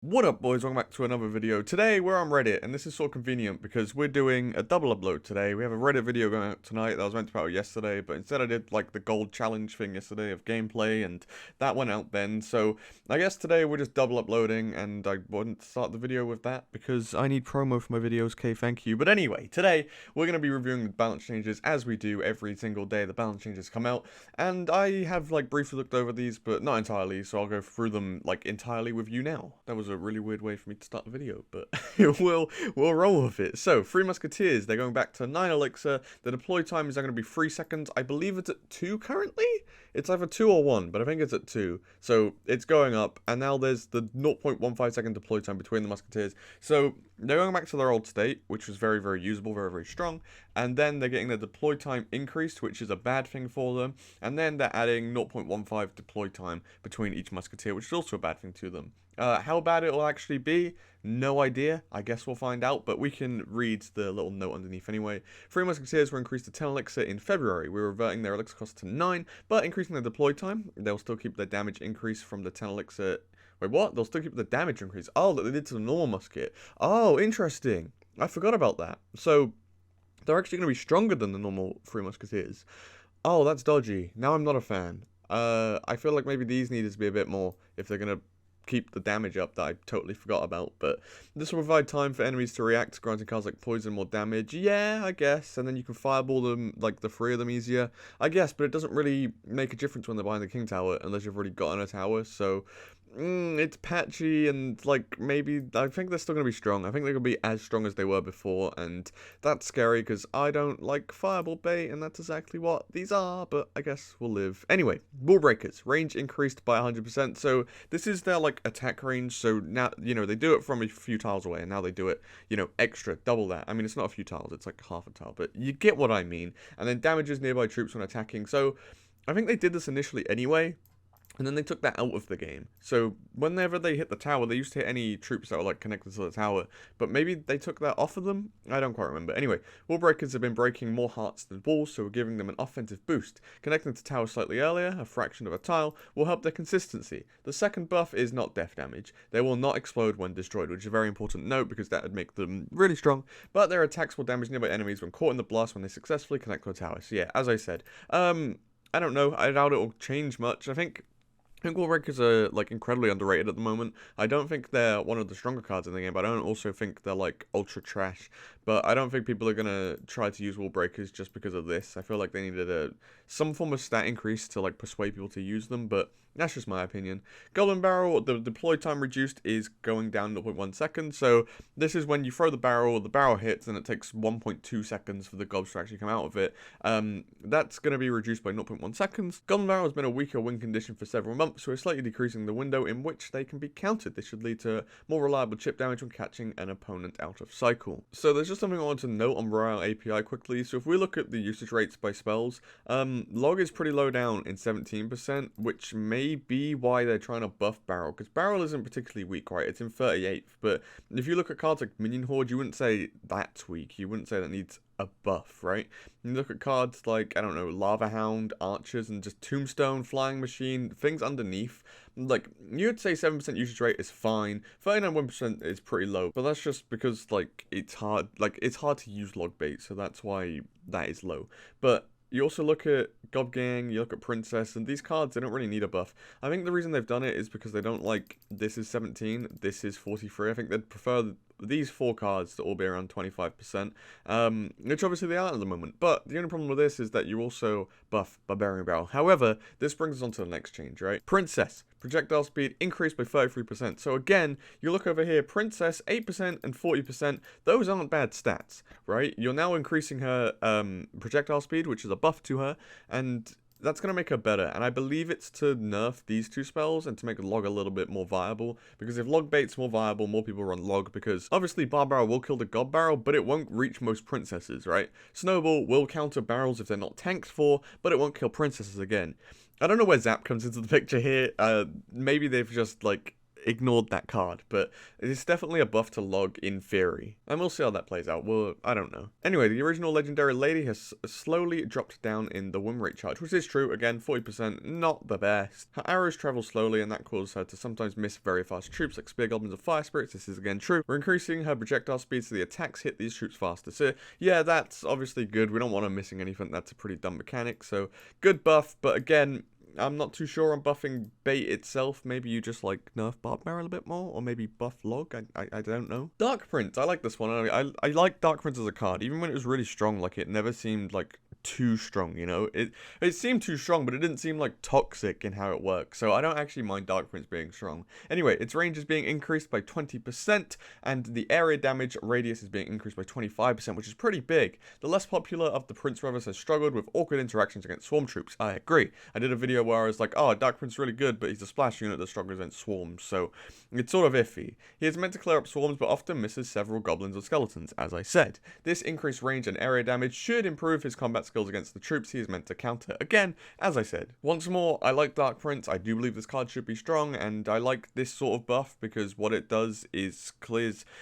What up, boys? Welcome back to another video. Today we're on Reddit, and this is so convenient because we're doing a double upload today. We have a Reddit video going out tonight that was meant to be out yesterday, but instead I did like the gold challenge thing yesterday of gameplay, and that went out then. So I guess today we're just double uploading, and I wanted to start the video with that because I need promo for my videos. Okay, thank you. But anyway, today we're going to be reviewing the balance changes as we do every single day the balance changes come out, and I have like briefly looked over these, but not entirely. So I'll go through them like entirely with you now. That was a really weird way for me to start the video, but we'll roll with it. So, 3 Musketeers, they're going back to 9 Elixir. The deploy time is going to be 3 seconds. I believe it's at 2 currently? It's either 2 or 1, but I think it's at 2. So, it's going up, and now there's the 0.15 second deploy time between the Musketeers. So, they're going back to their old state, which was very, very usable, very, very strong. And then they're getting their deploy time increased, which is a bad thing for them. And then they're adding 0.15 deploy time between each Musketeer, which is also a bad thing to them. How bad it will actually be, no idea. I guess we'll find out, but we can read the little note underneath anyway. 3 Musketeers were increased to 10 Elixir in February. We're reverting their Elixir cost to 9, but increasing their deploy time. They'll still keep their damage increase from the 10 Elixir. Wait, what? They'll still keep the damage increase. Oh, that they did to the normal musket. Oh, interesting. I forgot about that. So, they're actually going to be stronger than the normal 3 Musketeers. Oh, that's dodgy. Now I'm not a fan. I feel like maybe these needed to be a bit more if they're going to keep the damage up that I totally forgot about, but this will provide time for enemies to react, granting cards like poison more damage. Yeah, I guess, and then you can fireball them, like the 3 of them easier, I guess, but it doesn't really make a difference when they're behind the king tower unless you've already gotten a tower. So it's patchy, and like maybe I think they're still gonna be strong. I think they're gonna be as strong as they were before, and that's scary because I don't like fireball bait, and that's exactly what these are. But I guess we'll live anyway. Wall breakers range increased by 100%. So this is their like attack range. So now they do it from a few tiles away, and now they do it extra double that. I mean, it's not a few tiles; it's like half a tile, but you get what I mean. And then damages nearby troops when attacking. So I think they did this initially anyway. And then they took that out of the game. So whenever they hit the tower, they used to hit any troops that were like connected to the tower. But maybe they took that off of them? I don't quite remember. Anyway, wall breakers have been breaking more hearts than walls, so we're giving them an offensive boost. Connecting to towers slightly earlier, a fraction of a tile, will help their consistency. The second buff is not death damage. They will not explode when destroyed, which is a very important note because that would make them really strong. But their attacks will damage nearby enemies when caught in the blast when they successfully connect to a tower. So yeah, as I said, I don't know. I doubt it will change much. I think wall breakers are like incredibly underrated at the moment. I don't think they're one of the stronger cards in the game, but I don't also think they're like ultra trash. But I don't think people are gonna try to use wall breakers just because of this. I feel like they needed some form of stat increase to like persuade people to use them, but that's just my opinion. Goblin Barrel, the deploy time reduced is going down 0.1 seconds. So this is when you throw the barrel hits, and it takes 1.2 seconds for the gobs to actually come out of it. That's going to be reduced by 0.1 seconds. Goblin Barrel has been a weaker win condition for several months, so we're slightly decreasing the window in which they can be countered. This should lead to more reliable chip damage when catching an opponent out of cycle. So there's just something I want to note on Royale API quickly. So if we look at the usage rates by spells, log is pretty low down in 17%, which may be why they're trying to buff Barrel, because Barrel isn't particularly weak, right? It's in 38th, but if you look at cards like Minion Horde, you wouldn't say that's weak. You wouldn't say that needs a buff, right? You look at cards like, I don't know, Lava Hound, Archers, and just Tombstone, Flying Machine, things underneath. Like, you'd say 7% usage rate is fine. 39% is pretty low, but that's just because, like, it's hard to use log bait, so that's why that is low. But you also look at Gob Gang, you look at Princess, and these cards, they don't really need a buff. I think the reason they've done it is because they don't like, this is 17, this is 43. I think they'd prefer these 4 cards to all be around 25%, which obviously they are at the moment. But the only problem with this is that you also buff Barbarian Barrel. However, this brings us on to the next change, right? Princess. Projectile speed increased by 33%. So again, you look over here, Princess, 8% and 40%. Those aren't bad stats, right? You're now increasing her projectile speed, which is a buff to her, and that's going to make her better, and I believe it's to nerf these 2 spells and to make log a little bit more viable, because if log bait's more viable, more people run log, because obviously bar barrel will kill the gob barrel, but it won't reach most princesses, right? Snowball will counter barrels if they're not tanked for, but it won't kill princesses again. I don't know where Zap comes into the picture here. Maybe they've just like ignored that card, but it's definitely a buff to log in theory, and we'll see how that plays out. Well, I don't know. Anyway, the original legendary lady has slowly dropped down in the win rate charge, which is true. Again, 40%, not the best. Her arrows travel slowly, and that causes her to sometimes miss very fast troops like spear goblins and fire spirits. This is again true. We're increasing her projectile speed so the attacks hit these troops faster. So yeah, that's obviously good. We don't want her missing anything. That's a pretty dumb mechanic. So good buff, but again, I'm not too sure on buffing bait itself. Maybe you just like nerf Barb Barrel a bit more, or maybe buff log. I don't know. Dark Prince, I like this one. I like Dark Prince as a card, even when it was really strong. Like, it never seemed like too strong, you know. It seemed too strong, but it didn't seem like toxic in how it works. So I don't actually mind Dark Prince being strong. Anyway, its range is being increased by 20%, and the area damage radius is being increased by 25%, which is pretty big. The less popular of the Prince brothers has struggled with awkward interactions against swarm troops. I agree. I did a video where I was like, oh, Dark Prince is really good, but he's a splash unit that struggles against swarms, so it's sort of iffy. He is meant to clear up swarms, but often misses several goblins or skeletons, as I said. This increased range and area damage should improve his combat skills against the troops he is meant to counter. Again, as I said. Once more, I like Dark Prince. I do believe this card should be strong, and I like this sort of buff because what it does is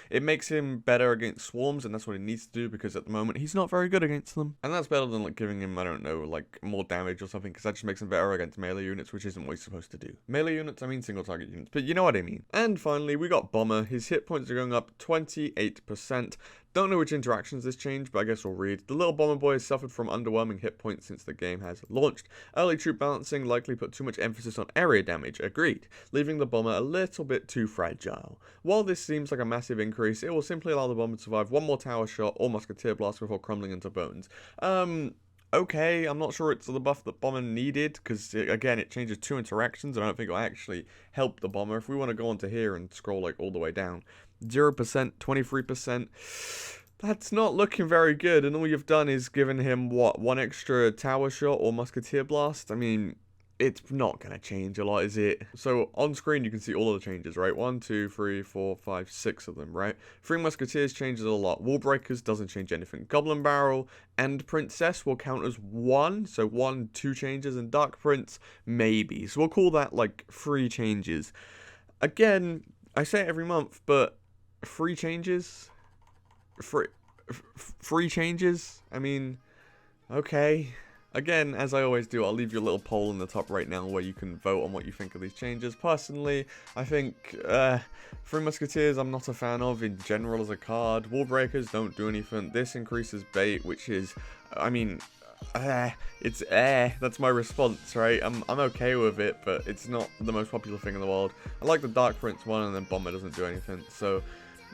it makes him better against swarms, and that's what he needs to do, because at the moment he's not very good against them. And that's better than like giving him, I don't know, like more damage or something, because that just makes him better against melee units, which isn't what he's supposed to do. Melee units, I mean single target units, but you know what I mean. And finally, we got Bomber. His hit points are going up 28%. Don't know which interactions this changed, but I guess we'll read. The little bomber boy has suffered from underwhelming hit points since the game has launched. Early troop balancing likely put too much emphasis on area damage, agreed, leaving the bomber a little bit too fragile. While this seems like a massive increase, it will simply allow the bomber to survive one more tower shot or musketeer blast before crumbling into bones. Okay, I'm not sure it's the buff that Bomber needed, because, again, it changes 2 interactions, and I don't think it'll actually help the Bomber. If we want to go onto here and scroll, like, all the way down, 0%, 23%, that's not looking very good, and all you've done is given him, what, 1 extra tower shot or musketeer blast? I mean, it's not going to change a lot, is it? So, on screen, you can see all of the changes, right? 1, 2, 3, 4, 5, 6 of them, right? 3 Musketeers changes a lot. Wall Breakers doesn't change anything. Goblin Barrel and Princess will count as 1. So, 1, 2 changes. And Dark Prince, maybe. So, we'll call that, like, 3 changes. Again, I say it every month, but 3 changes? 3 changes? I mean, okay. Again, as I always do, I'll leave you a little poll in the top right now where you can vote on what you think of these changes. Personally, I think 3 Musketeers I'm not a fan of in general as a card. Wall Breakers don't do anything. This increases bait, which is, I mean, that's my response, right? I'm okay with it, but it's not the most popular thing in the world. I like the Dark Prince one, and then Bomber doesn't do anything, so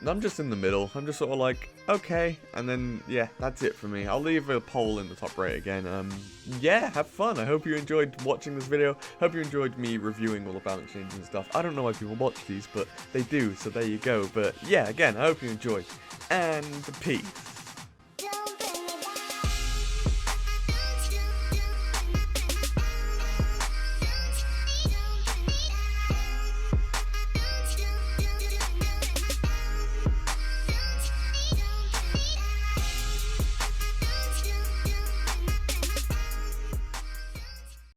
I'm just in the middle. I'm just sort of like, okay, and then, yeah, that's it for me. I'll leave a poll in the top right again. Yeah, have fun. I hope you enjoyed watching this video. Hope you enjoyed me reviewing all the balance changes and stuff. I don't know why people watch these, but they do, so there you go. But, yeah, again, I hope you enjoyed, and peace.